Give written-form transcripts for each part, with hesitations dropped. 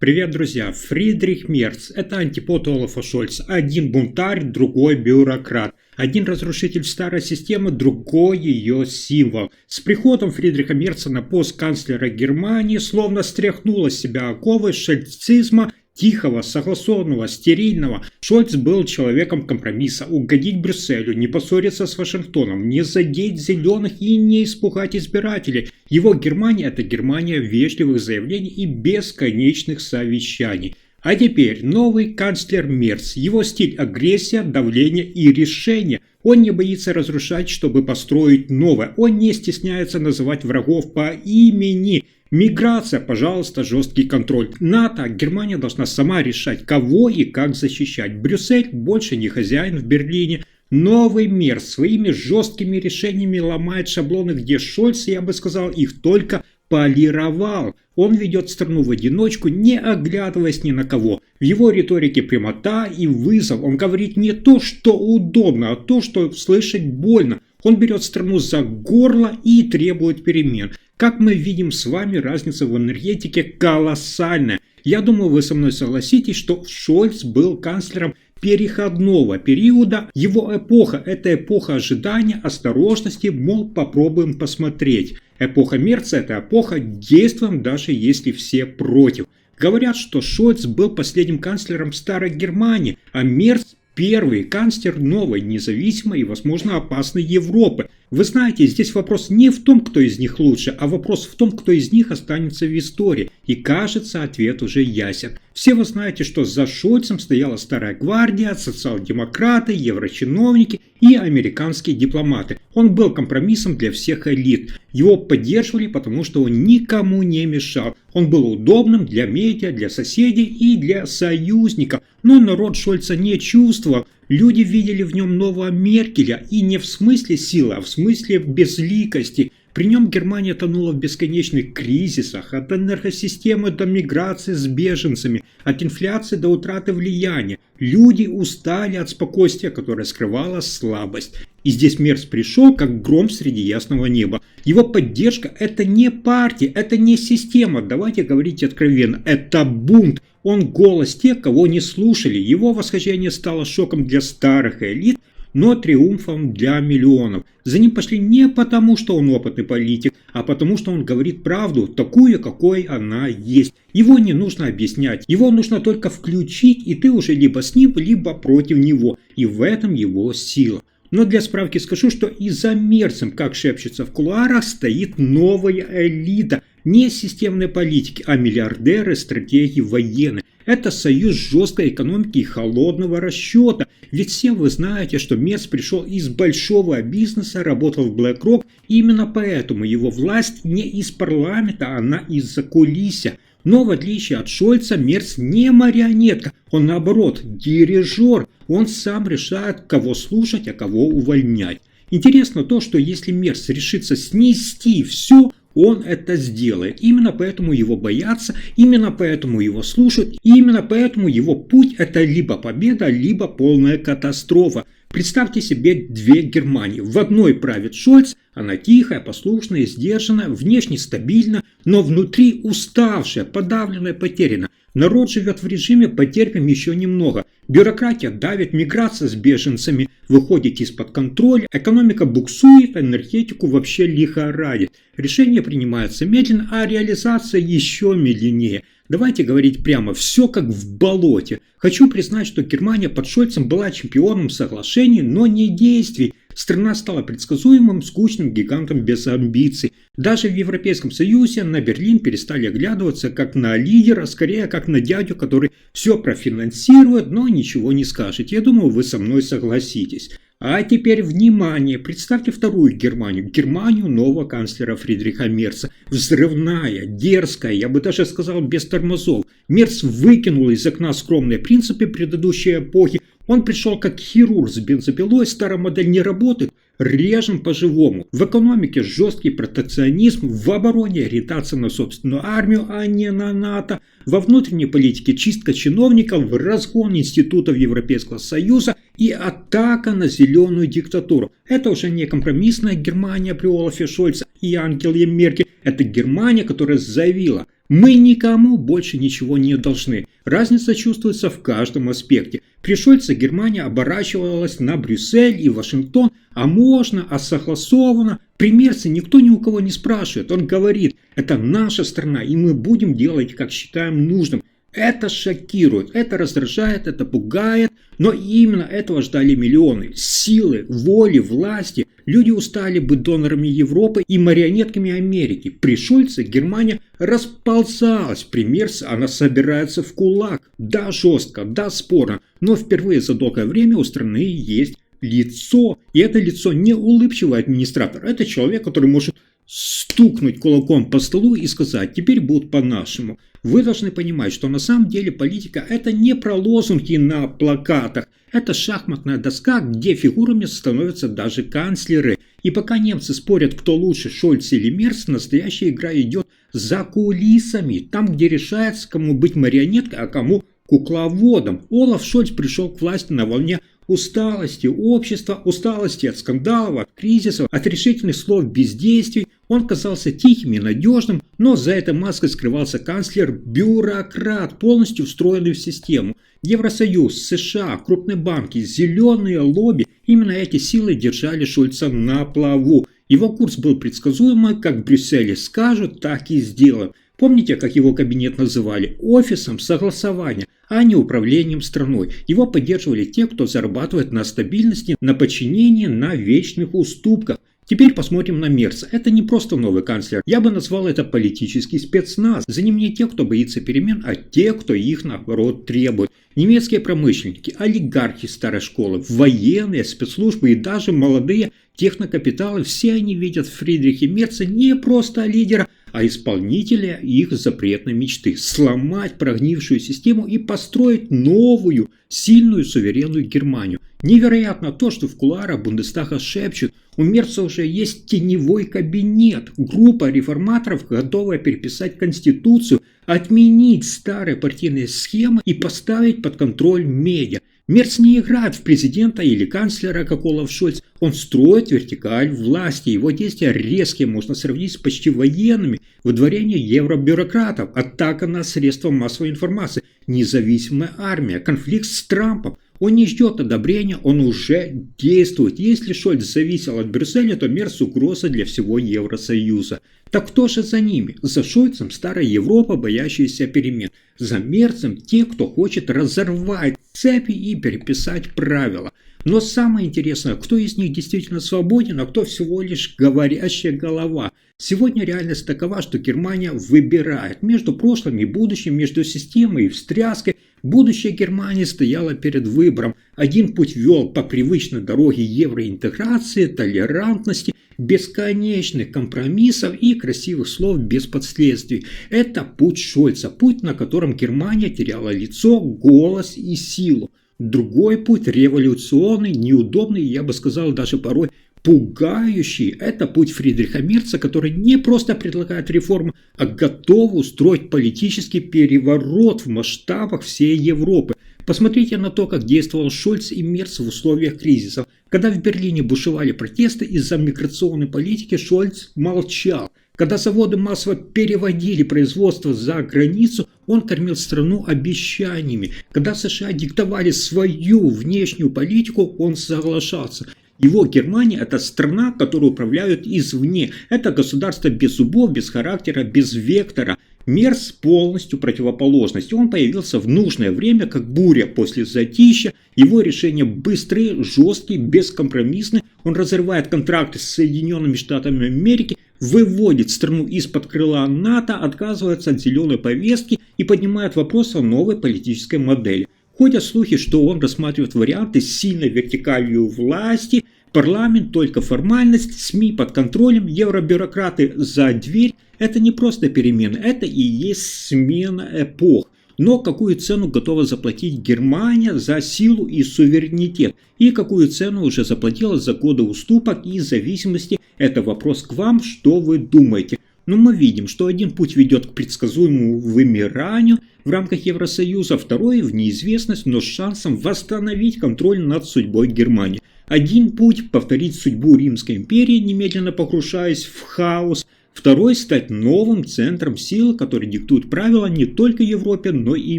Привет, друзья! Фридрих Мерц – это антипод Олафа Шольца. Один бунтарь, другой бюрократ. Один разрушитель старой системы, другой ее символ. С приходом Фридриха Мерца на пост канцлера Германии словно стряхнула с себя оковы шольцизма, тихого, согласованного, стерильного. Шольц был человеком компромисса. Угодить Брюсселю, не поссориться с Вашингтоном, не задеть зеленых и не испугать избирателей. Его Германия – это Германия вежливых заявлений и бесконечных совещаний. А теперь новый канцлер Мерц. Его стиль – агрессия, давление и решение. Он не боится разрушать, чтобы построить новое. Он не стесняется называть врагов по имени. Миграция, пожалуйста, жесткий контроль. НАТО, Германия должна сама решать, кого и как защищать. Брюссель больше не хозяин в Берлине. Новый Мерц своими жесткими решениями ломает шаблоны, где Шольц, я бы сказал, их только полировал. Он ведет страну в одиночку, не оглядываясь ни на кого. В его риторике прямота и вызов. Он говорит не то, что удобно, а то, что слышать больно. Он берет страну за горло и требует перемен. Как мы видим с вами, разница в энергетике колоссальная. Я думаю, вы со мной согласитесь, что Шольц был канцлером переходного периода. Его эпоха – это эпоха ожидания, осторожности, мол, попробуем посмотреть. Эпоха Мерца – это эпоха действуем, даже если все против. Говорят, что Шольц был последним канцлером старой Германии, а Мерц – первый канцлер новой, независимой и, возможно, опасной Европы. Вы знаете, здесь вопрос не в том, кто из них лучше, а вопрос в том, кто из них останется в истории. И кажется, ответ уже ясен. Все вы знаете, что за Шольцем стояла старая гвардия, социал-демократы, еврочиновники и американские дипломаты. Он был компромиссом для всех элит. Его поддерживали, потому что он никому не мешал. Он был удобным для медиа, для соседей и для союзников. Но народ Шольца не чувствовал. Люди видели в нем нового Меркеля, и не в смысле силы, а в смысле безликости. При нем Германия тонула в бесконечных кризисах, от энергосистемы до миграции с беженцами, от инфляции до утраты влияния. Люди устали от спокойствия, которое скрывало слабость. И здесь Мерц пришел, как гром среди ясного неба. Его поддержка – это не партия, это не система, давайте говорить откровенно, это бунт. Он голос тех, кого не слушали. Его восхождение стало шоком для старых элит, но триумфом для миллионов. За ним пошли не потому, что он опытный политик, а потому, что он говорит правду, такую, какой она есть. Его не нужно объяснять, его нужно только включить, и ты уже либо с ним, либо против него. И в этом его сила. Но для справки скажу, что и за Мерцем, как шепчется в кулуарах, стоит новая элита. Не системной политики, а миллиардеры, стратеги, военные. Это союз жесткой экономики и холодного расчета. Ведь все вы знаете, что Мерц пришел из большого бизнеса, работал в BlackRock. Именно поэтому его власть не из парламента, она из-за кулисья. Но в отличие от Шольца, Мерц не марионетка, он наоборот дирижер. Он сам решает, кого слушать, а кого увольнять. Интересно то, что если Мерц решится снести все, он это сделает. Именно поэтому его боятся, именно поэтому его слушают, именно поэтому его путь – это либо победа, либо полная катастрофа. Представьте себе две Германии. В одной правит Шольц, она тихая, послушная, сдержанная, внешне стабильна, но внутри уставшая, подавленная, потеряна. Народ живет в режиме «потерпим еще немного». Бюрократия давит, миграция с беженцами выходит из-под контроля, экономика буксует, энергетику вообще лихорадит. Решения принимаются медленно, а реализация еще медленнее. Давайте говорить прямо, все как в болоте. Хочу признать, что Германия под Шольцем была чемпионом соглашений, но не действий. Страна стала предсказуемым, скучным гигантом без амбиций. Даже в Европейском Союзе на Берлин перестали оглядываться как на лидера, скорее как на дядю, который все профинансирует, но ничего не скажет. Я думаю, вы со мной согласитесь. А теперь внимание, представьте вторую Германию, Германию нового канцлера Фридриха Мерца. Взрывная, дерзкая, я бы даже сказал без тормозов. Мерц выкинул из окна скромные принципы предыдущей эпохи. Он пришел как хирург с бензопилой, старая модель не работает, режем по-живому. В экономике жесткий протекционизм, в обороне ориентация на собственную армию, а не на НАТО. Во внутренней политике чистка чиновников, разгон институтов Европейского Союза и атака на зеленую диктатуру. Это уже не компромиссная Германия при Олафе Шольце и Ангеле Меркель. Это Германия, которая заявила: Мы никому больше ничего не должны. Разница чувствуется в каждом аспекте. При Шольце Германия оборачивалась на Брюссель и Вашингтон, а можно, а согласовано. При Мерце никто ни у кого не спрашивает. Он говорит, это наша страна, и мы будем делать, как считаем нужным. Это шокирует, это раздражает, это пугает, но именно этого ждали миллионы. Силы, воли, власти. Люди устали быть донорами Европы и марионетками Америки. При Шольце Германия расползалась. При Мерце она собирается в кулак. Да, жестко, да, спорно, но впервые за долгое время у страны есть лицо. И это лицо не улыбчивый администратор. Это человек, который может стукнуть кулаком по столу и сказать, теперь будут по-нашему. Вы должны понимать, что на самом деле политика это не про лозунги на плакатах. Это шахматная доска, где фигурами становятся даже канцлеры. И пока немцы спорят, кто лучше, Шольц или Мерц, настоящая игра идет за кулисами. Там, где решается, кому быть марионеткой, а кому кукловодом. Олаф Шольц пришел к власти на волне усталости общества, усталости от скандалов, от кризисов, от решительных слов бездействий. Он казался тихим и надежным, но за этой маской скрывался канцлер-бюрократ, полностью встроенный в систему. Евросоюз, США, крупные банки, зеленые лобби – именно эти силы держали Шольца на плаву. Его курс был предсказуемый, как в Брюсселе скажут, так и сделаем. Помните, как его кабинет называли? Офисом согласования, а не управлением страной. Его поддерживали те, кто зарабатывает на стабильности, на подчинении, на вечных уступках. Теперь посмотрим на Мерца. Это не просто новый канцлер. Я бы назвал это политический спецназ. За ним не те, кто боится перемен, а те, кто их, наоборот, требует. Немецкие промышленники, олигархи старой школы, военные, спецслужбы и даже молодые технокапиталы, все они видят в Фридрихе Мерце не просто лидера, а исполнителя их запретной мечты – сломать прогнившую систему и построить новую, сильную, суверенную Германию. Невероятно то, что в кулуарах Бундестага шепчут, у Мерца уже есть теневой кабинет, группа реформаторов, готовая переписать Конституцию, отменить старые партийные схемы и поставить под контроль медиа. Мерц не играет в президента или канцлера, как Олаф Шольц. Он строит вертикаль власти. Его действия резкие, можно сравнить с почти военными. Выдворение евробюрократов, атака на средства массовой информации, независимая армия, конфликт с Трампом. Он не ждет одобрения, он уже действует. Если Шольц зависел от Брюсселя, то Мерц угроза для всего Евросоюза. Так кто же за ними? За Шольцем старая Европа, боящаяся перемен. За Мерцем те, кто хочет разорвать цепи и переписать правила. Но самое интересное, кто из них действительно свободен, а кто всего лишь говорящая голова. Сегодня реальность такова, что Германия выбирает между прошлым и будущим, между системой и встряской. Будущее Германии стояло перед выбором. Один путь вел по привычной дороге евроинтеграции, толерантности, бесконечных компромиссов и красивых слов без последствий. Это путь Шольца, путь, на котором Германия теряла лицо, голос и силу. Другой путь революционный, неудобный, я бы сказал, даже порой пугающий. Это путь Фридриха Мерца, который не просто предлагает реформы, а готов устроить политический переворот в масштабах всей Европы. Посмотрите на то, как действовал Шольц и Мерц в условиях кризисов. Когда в Берлине бушевали протесты из-за миграционной политики, Шольц молчал. Когда заводы массово переводили производство за границу, он кормил страну обещаниями. Когда США диктовали свою внешнюю политику, он соглашался. Его Германия – это страна, которую управляют извне. Это государство без зубов, без характера, без вектора. Мерц полностью противоположность. Он появился в нужное время, как буря после затища. Его решения быстрые, жесткие, бескомпромиссные. Он разрывает контракты с Соединенными Штатами Америки, выводит страну из-под крыла НАТО, отказывается от зеленой повестки и поднимает вопрос о новой политической модели. Ходят слухи, что он рассматривает варианты с сильной вертикалью власти, парламент только формальность, СМИ под контролем, евробюрократы за дверь. Это не просто перемены, это и есть смена эпох. Но какую цену готова заплатить Германия за силу и суверенитет? И какую цену уже заплатила за годы уступок и зависимости? Это вопрос к вам, что вы думаете? Но мы видим, что один путь ведет к предсказуемому вымиранию в рамках Евросоюза, второй в неизвестность, но с шансом восстановить контроль над судьбой Германии. Один путь – повторить судьбу Римской империи, немедленно погружаясь в хаос. Второй – стать новым центром силы, который диктует правила не только Европе, но и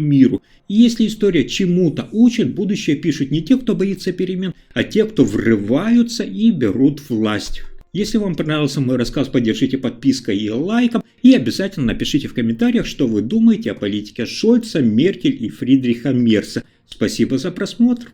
миру. И если история чему-то учит, будущее пишут не те, кто боится перемен, а те, кто врываются и берут власть. Если вам понравился мой рассказ, поддержите подпиской и лайком. И обязательно напишите в комментариях, что вы думаете о политике Шольца, Меркель и Фридриха Мерца. Спасибо за просмотр.